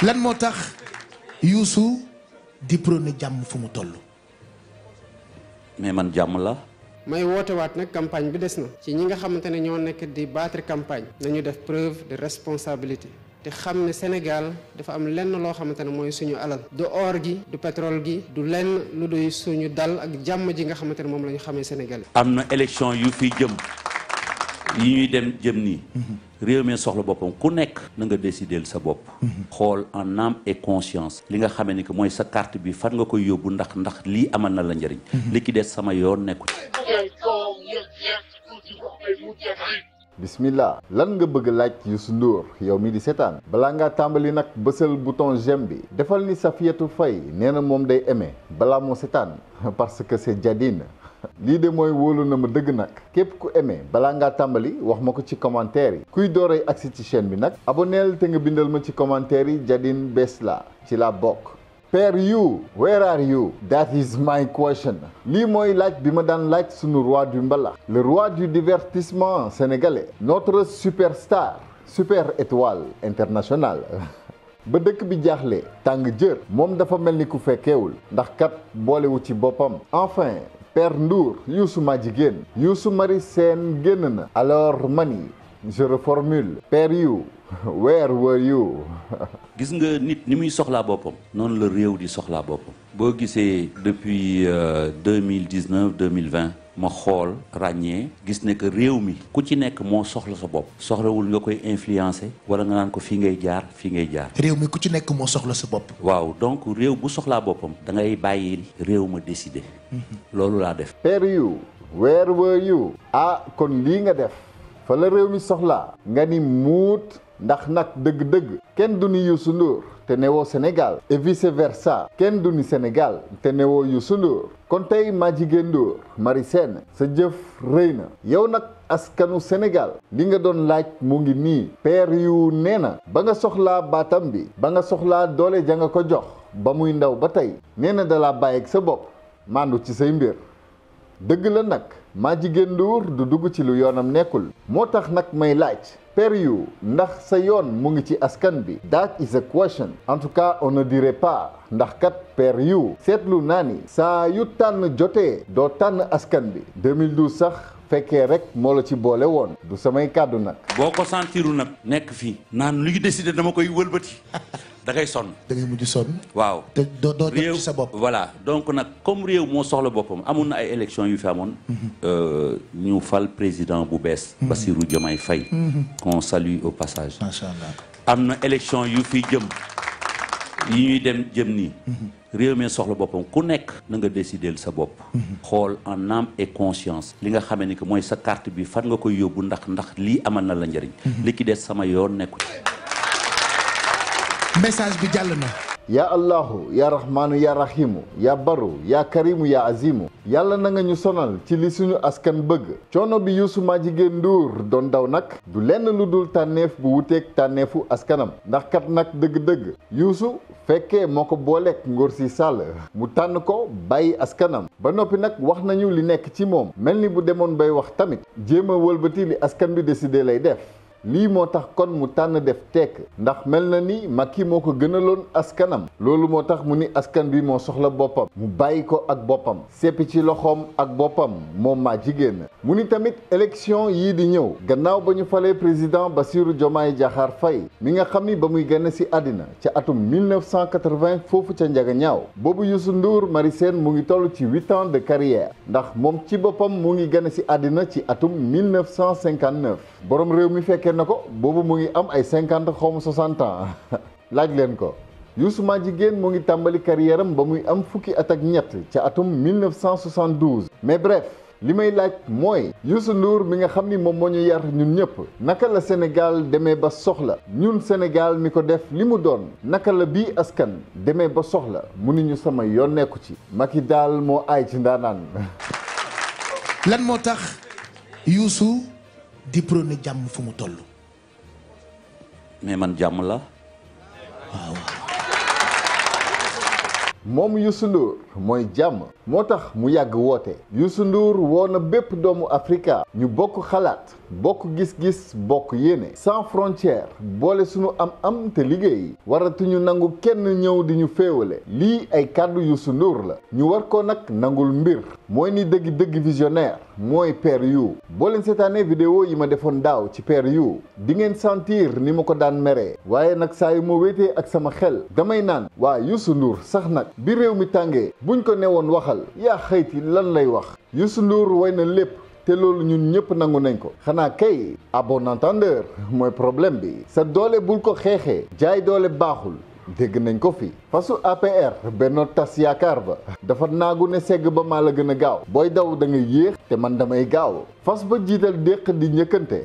lan moo tax Youssou di prôné jàmm fu mu toll. mais man jàmm la. may woote waat nag campagne bi des na ci ñi nga xamante ne ñoo nekk di battre campagne nañu def preuve de responsabilité te xam ne Sénégal dafa am lenn loo xamante ne mooy suñu alal du or gi du pétrole gi du lenn lu duy suñu dal ak jàmm ji nga xamante ne moom la ñu xamee Sénégal. am na élection yu fi jëm yi ñuy dem jëm nii. réew mi soxla boppam ku nekk na nga décider sa bopp. xool en âme et conscience li nga xamee ni que mooy sa carte bi fan nga koy yóbbu ndax lii amal na la njëriñ. li ki des sama yoon nekku bismillah lan nga bëgg laaj Youssou Ndour yow mi di seetaan balaa ngaa tàmbali nag bësal bouton j'aime bi defal ni Safiatou Faye nee na moom day aimé balaa moo seetaan parce que c'est Jadine lii de mooy wóolu na ma dëgg nag képp ku aimé balaa ngaa tàmbali wax ma ko ci commentaire yi kuy dooree agsi ci chaîne bi nag abonneel te nga bindal ma ci commentaire yi Jadine bees la ci la bokk. Père You, where are you? That is my question. lii mooy laaj bi ma daan laaj sunu roi du mbalax le roi du divertissement sénégalais notre superstar super étoile internationale ba dëkk bi jaaxle tàng jër moom dafa mel ni ku fekkeewul ndax kat boolewu ci boppam enfin Père Ndour Youssou ma jigéen Youssou Mari Sène génn na alors mani je reformule Père You, where were you? gis nga nit ni muy soxlaa boppam noonu la réew di soxlaa boppam boo gisee depuis 2019 2020 ma xool ràññee gis ne que réew mi ku ci nekk moo soxla sa bopp soxlawul nga koy influencer wala nga naan ko fii ngay jaar fii ngay jaar. réew mi ku ci nekk moo soxla sa bopp. waaw donc réew bu soxlaa boppam da ngay bàyyi réew ma décider. loolu laa def. Père You, where were you? ah kon lii nga def fa la réew mi soxlaa nga ni muut. ndax nag dëgg-dëgg kenn du ni Youssou Ndour te newoo Sénégal et vice versa kenn du ni Sénégal te newoo Youssou Ndour kon tey maa jigéen Ndour Mari Sène sa jëf rëy na yow nag askanu Sénégal li nga doon laaj mu ngi nii Père You nee na ba nga soxlaa baatam bi ba nga soxlaa doole ja nga ko jox ba muy ndaw ba tey nee na dalaa bàyyeeg sa bopp maandu ci say mbir dëgg la nag maa jigéen Ndour du dugg ci lu yoonam nekkul moo tax nag may laaj Père You ndax sa yoon mu ngi ci askan bi that is a question en tout cas on ne dirait pas ndax kat Père You seetlu naa ni saa yu tànn jotee doo tànn askan bi 2012 sax fekkee rek moo la ci boole woon du samay kàddu nag boo ko sentiru nag nekk fii naan lu ñu décidé dama koy wëlbati da ngay sonn da ngay mujj sonn. waaw te doo dem ci sa bopp. voilà donc nag comme réew moo soxla boppam amoon na ay élections yu fi amoon. ñu fal président bu bees. Bassirou Diomaye Faye. qu'on salue au passage. macha allah. am na élection yu fi jëm yi ñuy dem jëm nii. réew mi soxla boppam ku nekk na nga décider sa bopp. xool en âme et conscience li nga xamee ni que mooy sa carte bi fan nga koy yóbbu ndax lii amal na la njëriñ. li ki des sama yoon nekku message bi jàll na. yaa allahu yaa rahmaanu yaa rahimu yaa baru yaa karimu yaa azimu yàlla na nga ñu sonal ci li suñu askan bëgg coono bi Youssou ma jigéen Ndour doon daw nag du lenn lu dul tànneef bu wuteeg tànneefu askanam ndax kat nag dëgg-dëgg Youssou fekkee moo ko booleeg Ngor Si Sall mu tànn ko bàyyi askanam ba noppi nag wax nañu li nekk ci moom mel ni bu demoon bay wax tamit jéem a wëlbati li askan bi décidé lay def lii moo tax kon mu tànn def tekk ndax mel na ni Macky moo ko gënaloon askanam loolu moo tax mu ni askan bi moo soxla boppam mu bàyyi ko ak boppam seppi ci loxoom ak boppam moom maa jigéen mu ni tamit élection yii di ñëw gannaaw ba ñu falee président Bassirou Diomaye Diakhar Faye mi nga xam ni ba muy gane si àddina ca atum 1980 foofu ca Njagañaaw boobu Youssou Ndour Mari Sène mu ngi toll ci 8 ans de carrière ndax moom ci boppam mu ngi gane si àddina ci atum 1959 borom réew mi fekkee na ko boobu mu ngi am ay 50 xaw ma 60 ans laaj leen ko Youssou ma jigéen mu ngi tàmbali carrière am ba muy am fukki at ak ñett ca atum 1972 mais bref li may laaj mooy Youssou Ndour mi nga xam ni moom moo ñu yar ñun ñëpp naka la Sénégal demee ba soxla ñun Sénégal mi ko def li mu doon naka la bii askan demee ba soxla mu ni ñu sama yoon nekku ci Macky daal moo aay ci ndaanaan lan moo tax Youssou di prôné jàmm fu mu toll. mais man jàmm la. waaw. moom Youssou Ndour mooy jàmm moo tax mu yàgg woote Youssou Ndour woo na bépp doomu Afrika ñu bokk xalaat bokk gis-gis bokk yéene sans frontière boole sunu am te liggéey waratuñu nangu kenn ñëw di ñu féewale lii ay kàddu Youssou Ndour la ñu war ko nag nangul mbir mooy ni dëgg visionnaire mooy Père You boo leen seetaanee vidéo yi ma defoon daaw ci Père You di ngeen sentir ni ma ko daan meree waaye nag saa yu ma wéetee ak sama xel damay naan waa Youssou Ndour sax nag bi réew mi tàngee buñ ko newoon waxal yaa xëyti lan lay wax Youssou Ndour way na lépp te loolu ñun ñëpp nangu nañ ko xanaa kay à bon entendeur mooy problème bi sa doole bul ko xeexee jaay doole baaxul dégg nañ ko fi fasu APR Benno Tas Yaakaar ba dafa naagu ne segg ba maa la gën a gaaw booy daw da ngay yéex te man damay gaaw fas ba jiital déq di njëkkante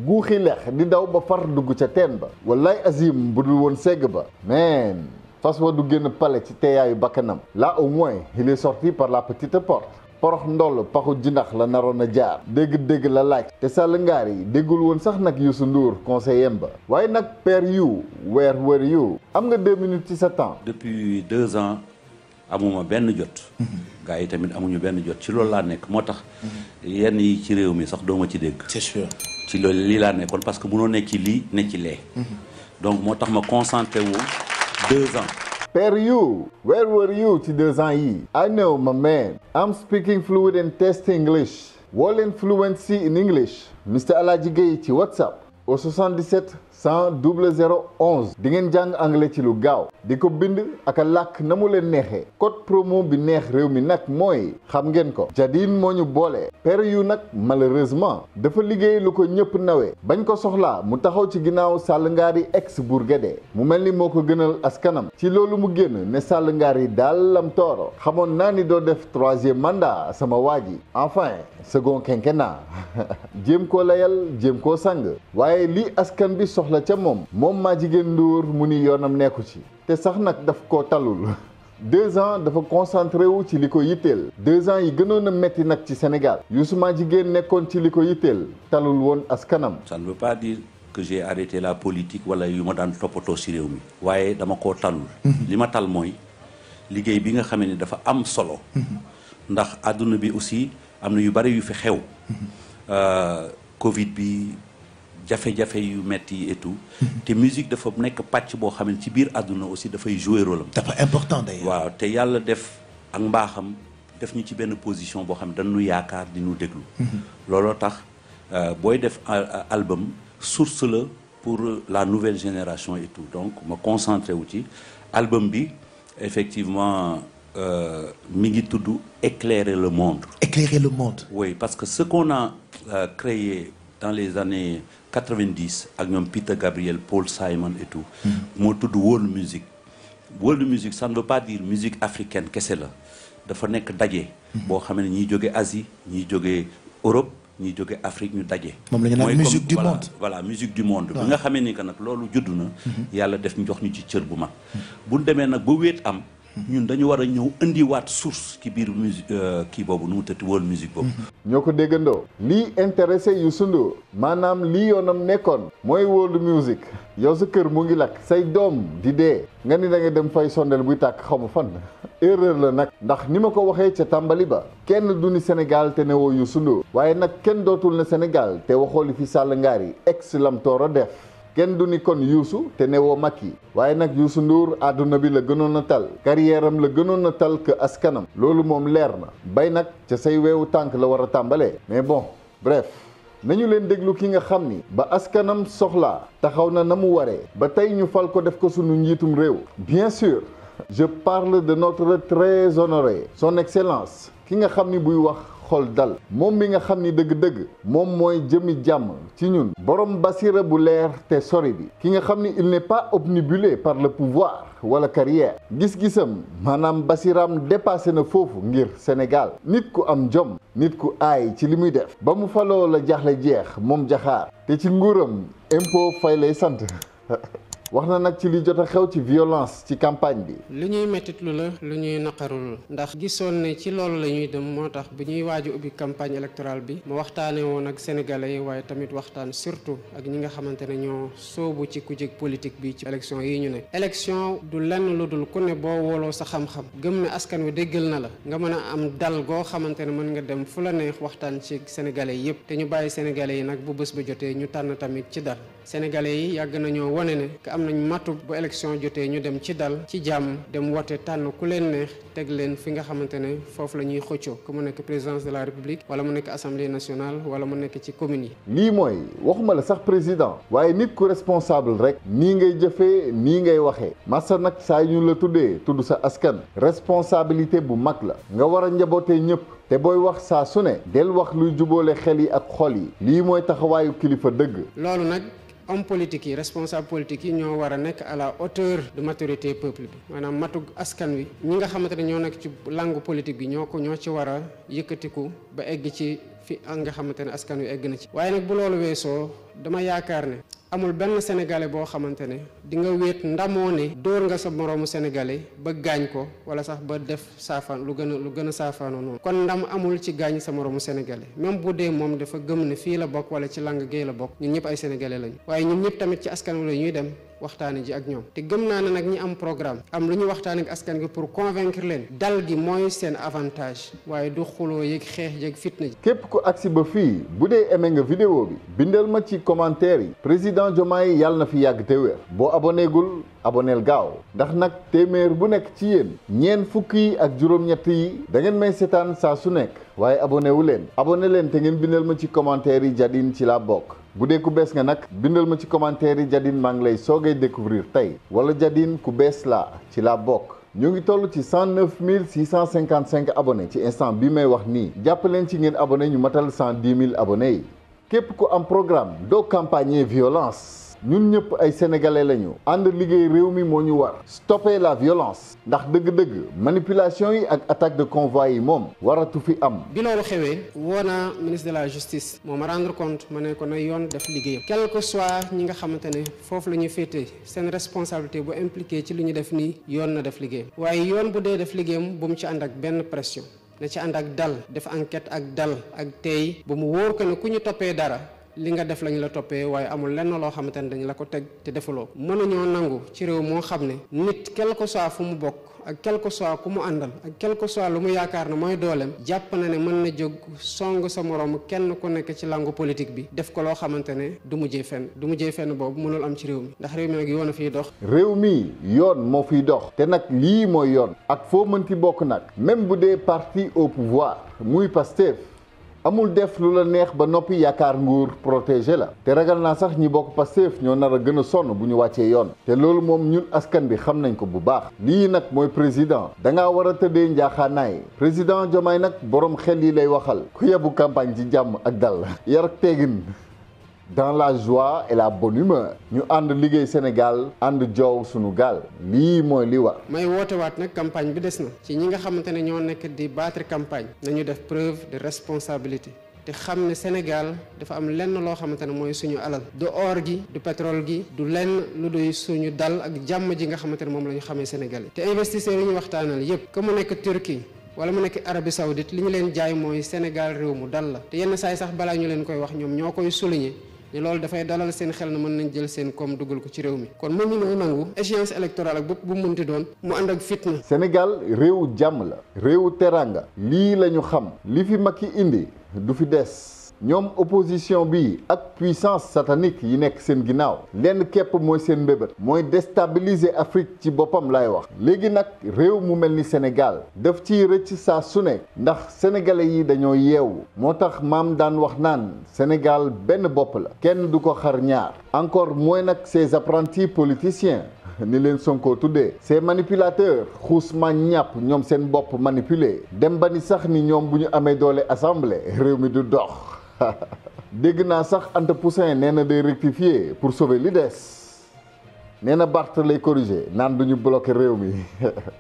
guuxi lex di daw ba far dugg ca teen ba wallaay azim bu dul woon segg ba men fas wa du génn pale ci teeyaayu bakkanam là au moins il est sorti par la petite porte porox ndoll paxu jinax la naroon a jaar dégg la laaj te Sall ngaar yi déggul woon sax nag Youssou Ndour conseiller ba waaye nag Père You where were you am nga 2 minutes ci sa temps. depuis 2 ans amuma benn jot. gars yi tamit amuñu benn jot ci loolu laa nekk moo tax. yenn yi ci réew mi sax dooma ci dégg. c'est sûr. ci loolu lii laa nekkoon parce que mënoo nekk ci lii ne ci lee. donc moo tax ma concentré wu 2 ans. Père You, where were you ci 2 ans yi? I know my man. I'm speaking fluent and test English. Wall and fluency in English. Mr. Aladji Gueye ci WhatsApp au 77 100 00 11 di ngeen jàng anglais ci lu gaaw di ko bind ak a làkk na mu leen neexee code promo bi neex réew mi nag mooy xam ngeen ko Jadine moo ñu boole Père You nag malheureusement dafa liggéey lu ko ñëpp nawee bañ ko soxlaa mu taxaw ci ginnaaw Sall Ngaari ex Bourguédé mu mel ni moo ko gënal askanam ci loolu mu génn ne Sall Ngaari daal lam tooro xamoon naa ni doo def 3e mandat sama waa ji enfin second quinquennat jéem koo layal jéem koo sang waaye lii askan bi soxla ca moom maa jigéen Ndour mu ni yoonam nekku ci te sax nag daf koo talul 2 ans dafa concentré wu ci li ko yitteel 2 ans yi gënoon a metti nag ci Sénégal Youssou maa jigéen nekkoon ci li ko yitteel talul woon askanam. Ça ne veut pas dire que j'ai arrêté la politique wala yu ma daan toppatoo ci réew mi waaye dama koo talul li ma tal mooy liggéey bi nga xamee ni dafa am solo ndax àdduna bi aussi am na yu bari yu fi xew Covid bi jafe-jafe yu metti et tout te musique dafa nekk pàcc boo xam ne ci biir àdduna aussi dafay jouer rôle am. dafa important d'ailleurs. waaw te yàlla def ak mbaaxam def ñu ci benn position boo xam ne dañu yaakaar di ñu déglu. looloo tax booy def album source la pour la nouvelle génération et tout donc ma concentré wu ci album bi effectivement mi ngi tudd éclairer le monde. éclairer le monde. oui parce que ce qu'on a créé dans les années 90 ak ñoom Peter Gabriel Paul Simon et tout moo tudd world music. world music ça ne veut pas dire musique africaine kese la dafa nekk daje boo xam ne ñiy jóge Asie ñiy jóge Europe ñiy jóge Afrique ñu daje. moom la ñu naan musique du monde. voilà musique du monde. bi nga xamee ni que nag loolu judd na. yàlla def ñu jox ñu ci cër bu mag. bu ñu demee nag ba wéet am. ñun dañu war a ñëw indiwaat source ci biir musique kii boobu nu mu tëdd world musique boobu. ñoo ko déggandoo. lii intéressé Youssou Ndour maanaam lii yoonam nekkoon mooy world music yow sa kër mu ngi lakk say doom di dee nga ni da nga dem fay sondel buy tàkk xaw ma fan erreur la nag ndax ni ma ko waxee ca tàmbali ba kenn du ni Sénégal te ne woo Youssou Ndour waaye nag kenn dootul ne Sénégal te waxoo li fi Sall Ngaari ex lam tooro def. kenn du ni kon Youssou te newoo Macky waaye nag Youssou Ndour àdduna bi la gënoon a tal carrière am la gënoon a tal que askanam loolu moom leer na bay nag ca say weewu tànk la war a tàmbalee mais bon bref nañu leen déglu ki nga xam ni ba askanam soxlaa taxaw na mu waree ba tey ñu fal ko def ko sunu njiitum réew bien sûr je parle de notre très honoré son excellence ki nga xam ni buy wax xol dal moom mi nga xam ni dëgg-dëgg moom mooy jëmi jàmm ci ñun borom basira bu leer te sori bi ki nga xam ni il n'est pas obnubilé par le pouvoir wala carrière gis-gisam maanaam basiram dépassé na foofu ngir Sénégal nit ku am jom nit ku aay ci li muy def ba mu faloo la jaaxle jeex moom jaxaar te ci nguuram impôt fay lay sant wax na nag ci li jot a xew ci violence ci campagne bi. lu ñuy mettitlu la lu ñuy naqarul ndax gisoon ne ci loolu la ñuy dem moo tax bi ñuy waaj a ubbi campagne électorale bi mu waxtaanee woon ak sénégalais yi waaye tamit waxtaan surtout ak ñi nga xamante ne ñoo soobu ci kujje politique bi ci élection yi ñu ne. élection du lenn lu dul ku ne boo wooloo sa xam-xam gëm ne askan wi déggal na la nga mën a am dal goo xamante ne mën nga dem fu la neex waxtaan ci sénégalais yépp te ñu bàyyi sénégalais yi nag bu bés ba jotee ñu tànn tamit ci dal. sénégalais yi yàgg nañoo wane ne que am nañ matu bu élection jotee ñu dem ci dal ci jàmm dem wote tànn ku leen neex teg leen fi nga xamante ne foofu la ñuy xëccoo que mu nekk présidence de la république wala mu nekk assemblée nationale wala mu nekk ci commune yi. lii mooy waxuma la sax président waaye nit ku responsable rek nii ngay jëfee nii ngay waxee massa nag saa ñu la tuddee tudd sa askan responsabilité bu mag la nga war a njabootee ñëpp te booy wax saa su ne del wax luy jubóole xel yi ak xol yi lii mooy taxawaayu kilifa dëgg. loolu nag homme politique yi responsable politique yi ñoo war a nekk à la hauteur de maturité peuple bi maanaam matug askan wi ñi nga xamante ne ñoo nekk ci langue politique bi ñoo ci war a yëkkatiku ba egg ci fi nga xamante ne askan wi egg na ci. waaye nag bu loolu weesoo dama yaakaar ne amul benn sénégalais boo xamante ne di nga wéet ndamoo ne dóor nga sa moroomu sénégalais ba gaañ ko wala sax ba def saafaan lu gën a saafaanoo noonu. kon ndam amul ci gaañ sa moroomu sénégalais même bu dee moom dafa gëm ne fii la bokk wala ci langue gay la bokk ñun ñëpp ay sénégalais lañu waaye ñun ñëpp tamit ci askan wi la ñuy dem waxtaane ji ak ñoom te gëm naa ne nag ñi am programme am lu ñu waxtaane ak askan gi pour convaincre leen dal gi mooy seen avantage waaye du xuloo yeeg xeex yeeg fitna ji. képp ku agsi ba fii bu dee aimé nga vidéo bi bindal ma ci commentaire yi président Diomaye yàlla na fi yàgg te wér boo aboneegul aboneel gaaw ndax nag téeméer bu nekk ci yéen ñeent fukk yi ak juróom-ñett yi da ngeen may seetaan saa su nekk waaye abonné wu leen abonné leen te ngeen bindal ma ci commentaire yi Jadine ci laa bokk. bu dee ku bees nga nag bindal ma ci commentaire yi Jadine maa ngi lay soogay découvrir tey wala Jadine ku bees laa ci laa bokk. ñu ngi toll ci 109 655 abonnés ci instant bi may wax nii jàpp leen ci ngeen abonné ñu matal 110 000 abonnés yi képp ku am programme doo campagne violence ñun ñëpp ay sénégalais lañu ànd liggéey réew mi moo ñu war stopper la violence ndax dëgg-dëgg manipulation yi ak attaque de convoi yi moom waratu fi am. bi loolu xewee woo naa ministre de la justice moo ma rendre compte ma ne ko na yoon def liggéeyam quel que soit ñi nga xamante ne foofu la ñuy féetee seen responsabilité bu impliqué ci li ñu def nii yoon na def liggéeyam waaye yoon bu dee def liggéeyam bu mu ci ànd ak benn pression na ci ànd ak dal def enquête ak dal ak tey ba mu wóor ko ne ku ñu toppee dara li nga def lañ la toppee waaye amul lenn loo xamante ne dañ la ko teg te defuloo mënuñoo nangu ci réew moo xam ne nit quel que soit fu mu bokk ak quel que soit ku mu àndal ak quel que soit lu mu yaakaar ne mooy dooleem jàpp na ne mën na jóg song sa moroom kenn ku nekk ci langue politique bi def ko loo xamante ne du mujjee fenn boobu mënul am ci réew mi ndax réew mi nag yoon a fiy dox. réew mi yoon moo fiy dox te nag lii mooy yoon ak foo mënti bokk nag même bu dee parti au pouvoir muy Pastef amul def lu la neex ba noppi yaakaar nguur protégé la te ragal naa sax ñi bokk Pastef ñoo nar a gën a sonn bu ñu wàccee yoon te loolu moom ñun askan bi xam nañ ko bu baax lii nag mooy président da ngaa war a tëddee njaaxaanaay président Diomaye nag borom xel yi lay waxal ku yebu campagne ci jàmm ak dal yar ak teegin dans la joie et la bonne humeur ñu ànd liggéey Sénégal ànd joow sunu gaal lii mooy li war. may woote waat nag campagne bi des na ci ñi nga xamante ne ñoo nekk di battre campagne nañu def preuve de responsabilité te xam ne Sénégal dafa am lenn loo xamante ne mooy suñu alal du or gi du pétrole gi du lenn lu doy suñu dal ak jàmm ji nga xamante ne moom la ñu xamee Sénégalais te investisseurs yi ñu waxtaanal yépp que mu nekk Turquie wala mu nekk Arabie Saoudite li ñu leen jaay mooy Sénégal réew mu dal la te yenn saa yi sax balaa ñu leen koy wax ñoom ñoo koy souligner ne loolu dafay dalal seen xel na mën nañ jël seen koom dugal ko ci réew mi kon mën ñu noo nangu échéance électorale ak bopp bu munti doon mu ànd ak fitna. Sénégal réewu jàmm la réewu teranga lii la ñu xam li fi Macky indi du fi des ñoom opposition bi ak puissance satanique yi nekk seen ginnaaw lenn képp mooy seen mbébét mooy déstabiliser Afrique ci boppam lay wax léegi nag réew mu mel ni Sénégal daf ciy rëcc saa su nekk ndax sénégalais yi dañoo yeewu moo tax maam daan wax naan Sénégal benn bopp la kenn du ko xar ñaar encore moins nag ces apprentis politiciens ni leen Sonko tuddee ces manipulateurs xuus ma ñàpp ñoom seen bopp manipulé dem ba ni sax ni ñoom bu ñu amee doole assemblée réew mi du dox dégg naa sax Anta Poussin nee na day rectifier pour sauver li des nee na Barth lay corriger naan duñu bloqué réew mi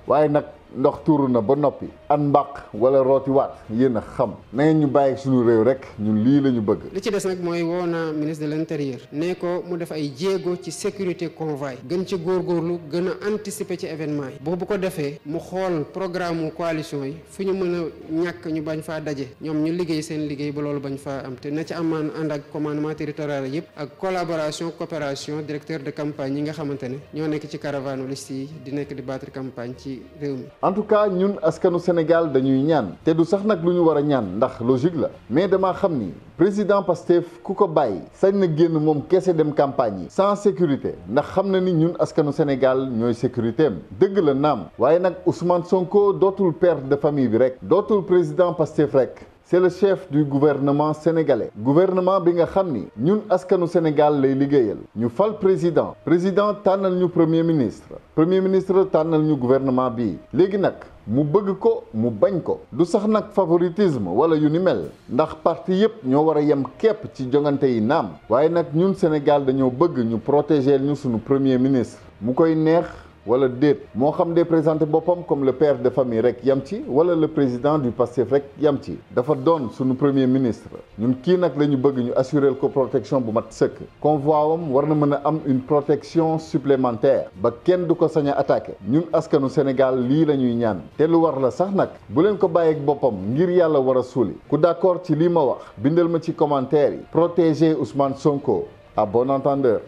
waaye nag ndox tuuru na ba noppi an mbaq wala rooti waat yéen a xam na ngeen ñu bàyyi suñu réew rek ñun lii la ñu bëgg. li ci des nag mooy woo na ministre de l'intérieur ne ko mu def ay jéego ci sécurité convoi gën ci góorgóorlu gën a anticiper ci événement yi boobu ko defee mu xool programme coalition yi fu ñu mën a ñàkk ñu bañ faa daje ñoom ñu liggéey seen liggéey ba loolu bañ faa am te na ci amaan ànd ak commandement territorial yëpp ak collaboration coopération directeur de campagne yi nga xamante ne ñoo nekk ci caravane liste yi di nekk di battre campagne ci réew mi. en tout cas ñun askanu Sénégal dañuy ñaan te du sax nag lu ñu war a ñaan ndax logique la mais damaa xam ni président Pastef ku ko bàyyi sañ na génn moom kese dem campagne yi sans sécurité ndax xam na ni ñun askanu Sénégal ñooy sécurité am dëgg la naam waaye nag Ousmane Sonko dootul père de famille bi rek dootul président Pastef rek. c'est le chef du gouvernement sénégalais gouvernement bi nga xam ni ñun askanu Sénégal lay liggéeyal ñu fal président tànnal ñu premier ministre tànnal ñu gouvernement bi léegi nag mu bëgg ko mu bañ ko du sax nag favoritisme wala yu ni mel ndax parti yépp ñoo war a yem képp ci jongante yi naam waaye nag ñun Sénégal dañoo bëgg ñu protéger ñu sunu premier ministre mu koy neex wala déet moo xam day présenté boppam comme le père de famille rek yam ci wala le président du Pastef rek yam ci dafa doon sunu premier ministre ñun kii nag la ñu bëgg ñu assurer ko protection bu mat sëkk convoi am war na mën a am une protection supplémentaire ba kenn du ko sañ a attaqué ñun askanu Sénégal lii la ñuy ñaan te lu war la sax nag bu leen ko bàyyeeg boppam ngir yàlla war a suuli ku d'accord ci lii ma wax bindal ma ci commentaire yi protéger Ousmane Sonko à bon entendeur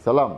salaam.